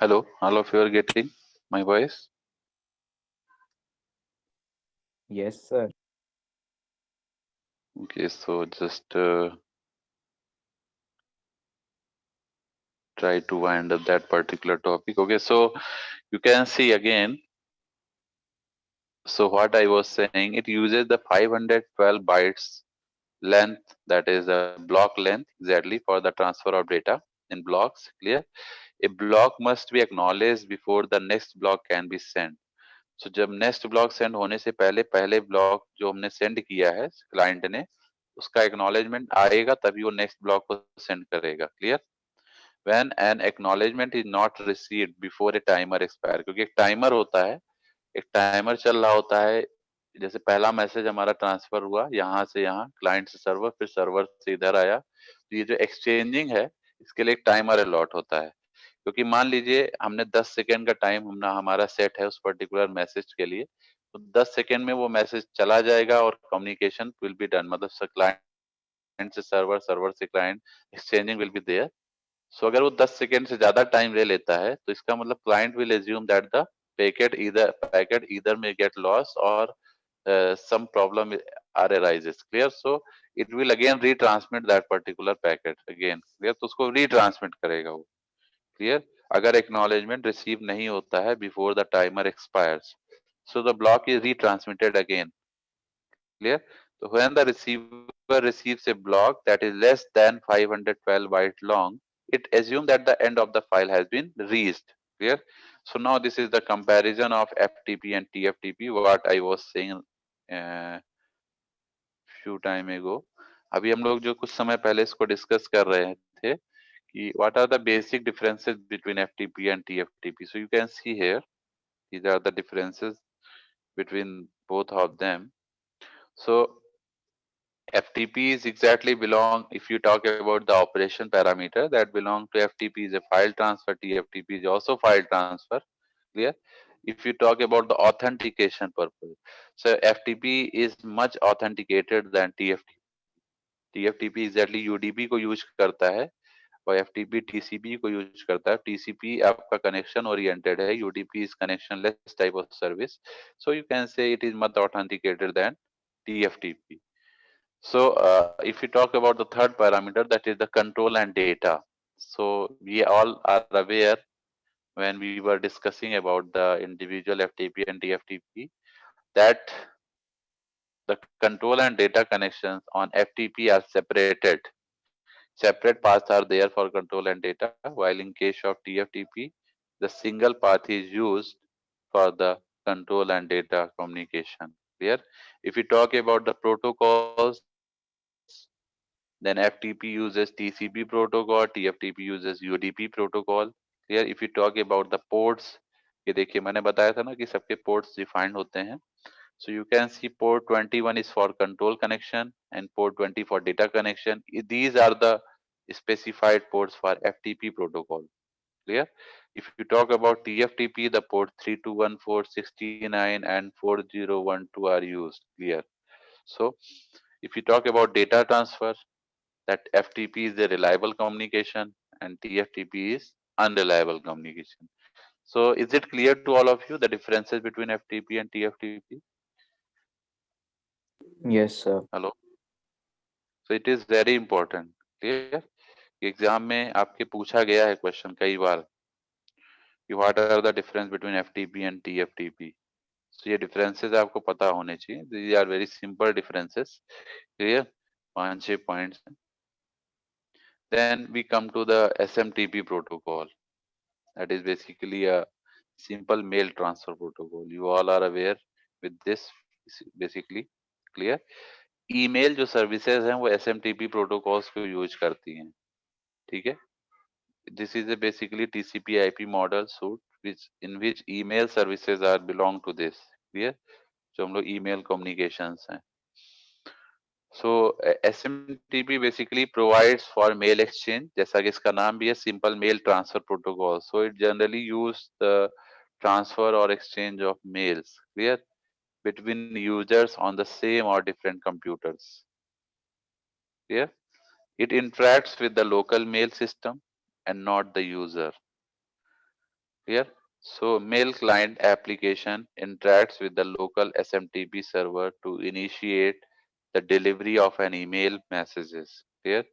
Hello, all of you are getting my voice? Yes, sir. Okay, so just try to wind up that particular topic. Okay, so you can see again. So what I was saying, it uses the 512 bytes length, that is the block length exactly for the transfer of data in blocks. Clear? A block must be acknowledged before the next block can be sent. So जब next block send होने से पहले पहले block जो हमने send किया है client ने, उसका एक्नॉलेजमेंट आएगा तभी वो नेक्स्ट ब्लॉक को सेंड करेगा. Clear? When an acknowledgement is not received before A timer expire, क्योंकि एक टाइमर होता है, एक टाइमर चल रहा होता है. जैसे पहला मैसेज हमारा ट्रांसफर हुआ यहाँ से यहाँ, क्लाइंट से सर्वर, फिर सर्वर से इधर आया, तो ये जो एक्सचेंजिंग है इसके लिए एक टाइमर अलॉट होता है. क्योंकि मान लीजिए हमने 10 सेकेंड का टाइम हमने हमारा सेट है उस पर्टिकुलर मैसेज के लिए, तो 10 सेकेंड में वो मैसेज चला जाएगा और कम्युनिकेशन विल बी डन, मतलब क्लाइंट से सर्वर, सर्वर से client, exchanging will be there. So अगर वो 10 सेकेंड से ज्यादा टाइम ले लेता है तो इसका मतलब client will assume that the packet either may get lost or some problem are arises. Clear? So it will again retransmit that particular packet again. Clear? तो उसको retransmit करेगा वो. Clear? अगर acknowledgement receive नहीं होता है before the timer expires, so the block is retransmitted again. Clear? So when the receiver receives a block that is less than 512 byte long, it assumes that the end of the file has been reached. Clear? So now this is the comparison of FTP and TFTP, what I was saying uh, few time ago. अभी हम लोग जो कुछ समय पहले इसको discuss कर रहे थे कि what are the basic differences between FTP and TFTP. So you can see here, these are the differences between both of them. So FTP is exactly belong, if you talk about the operation parameter that belong to FTP is a file transfer, TFTP is also file transfer. Clear? If you talk about the authentication purpose, so FTP is much authenticated than TFTP. TFTP exactly UDP को use करता है और FTP TCP को use करता है. TCP आपका connection oriented है, UDP is connectionless type of service. So you can say it is much authenticated than TFTP. So if you talk about the third parameter, that is the control and data. So we all are aware when we were discussing about the individual FTP and TFTP that the control and data connections on FTP are separated. Separate paths are there for control and data, while in case of TFTP, the single path is used for the control and data communication. Clear? If we talk about the protocols, then FTP uses TCP protocol, TFTP uses UDP protocol. Clear? If you talk about the ports, ये देखिए मैंने बताया था ना कि सबके ports defined होते हैं. So you can see port 21 is for control connection and port 20 for data connection. These are the specified ports for FTP protocol. Clear? If you talk about TFTP, the port 321469 and 4012 are used. Clear? So if you talk about data transfer, that FTP is a reliable communication and TFTP is unreliable communication. So is it clear to all of you the differences between FTP and TFTP? Yes, sir. Hello. So it is very important. Clear? Exam में आपके पूछा गया है question कई बार कि what are the difference between FTP and TFTP. So ये differences आपको पता होने चाहिए. These are very simple differences. Clear? 5-6 points. Then we come to the SMTP protocol. That is basically a simple mail transfer protocol. You all are aware with this basically. Clear? Email जो services हैं वो SMTP protocols को use करती हैं. ठीक है? This is a basically TCP/IP model suite which email services are belong to this. Clear? जो हम लोग email communications हैं. So SMTP basically provides for mail exchange, जैसा कि इसका नाम भी है, simple mail transfer protocol. So it generally use the transfer or exchange of mails. Clear? Between users on the same or different computers. Clear? It interacts with the local mail system and not the user. Clear? So mail client application interacts with the local SMTP server to initiate the delivery of an email messages. Clear?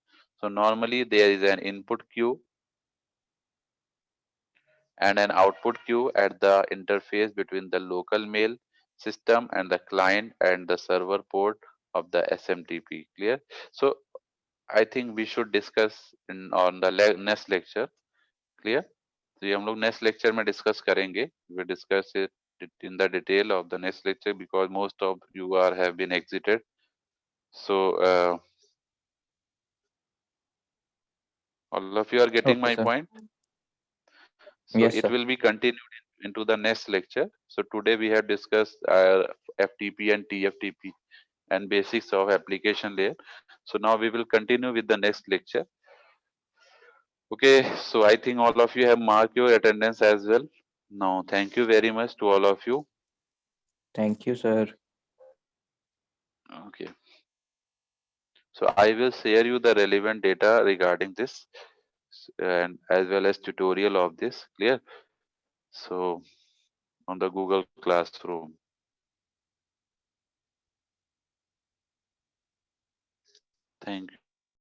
So normally there is an input queue and an output queue at the interface between the local mail system and the client and the server port of the SMTP. Clear? So I think we should discuss in on the next lecture. Clear? तो ये हम लोग next lecture में discuss करेंगे. We discuss it in the detail of the next lecture because most of you are have been exited. So all of you are getting Okay, my sir. point. So Yes, it sir. will be continued into the next lecture. So today we have discussed FTP and TFTP and basics of application layer. So now we will continue with the next lecture. Okay, so I think all of you have marked your attendance as well. Now, thank you very much to all of you. Thank you, sir. Okay. So I will share you the relevant data regarding this and as well as tutorial of this. Clear? So on the Google Classroom. Thank you.